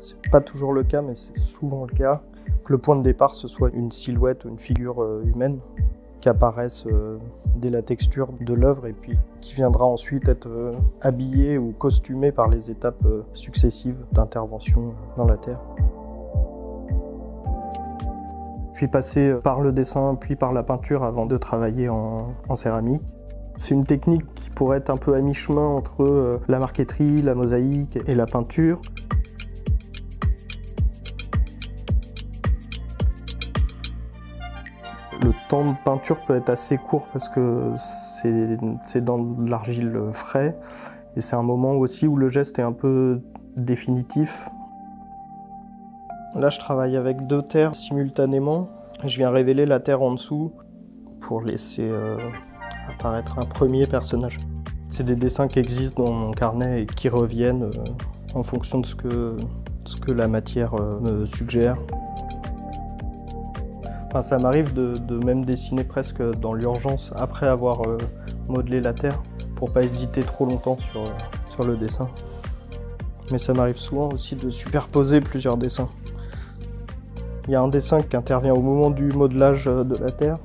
C'est pas toujours le cas, mais c'est souvent le cas, que le point de départ ce soit une silhouette ou une figure humaine qui apparaisse dès la texture de l'œuvre et puis qui viendra ensuite être habillée ou costumée par les étapes successives d'intervention dans la terre. Je suis passé par le dessin puis par la peinture avant de travailler en céramique. C'est une technique qui pourrait être un peu à mi-chemin entre la marqueterie, la mosaïque et la peinture. Le temps de peinture peut être assez court parce que c'est dans de l'argile frais et c'est un moment aussi où le geste est un peu définitif. Là, je travaille avec 2 terres simultanément. Je viens révéler la terre en dessous pour laisser apparaître un premier personnage. C'est des dessins qui existent dans mon carnet et qui reviennent en fonction de ce que la matière me suggère. Enfin, ça m'arrive de même dessiner presque dans l'urgence après avoir modelé la terre pour pas hésiter trop longtemps sur le dessin. Mais ça m'arrive souvent aussi de superposer plusieurs dessins. Il y a un dessin qui intervient au moment du modelage de la terre.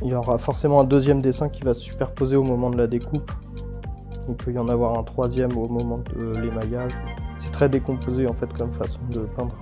Il y aura forcément un deuxième dessin qui va se superposer au moment de la découpe. Il peut y en avoir un troisième au moment de l'émaillage. C'est très décomposé en fait comme façon de peindre.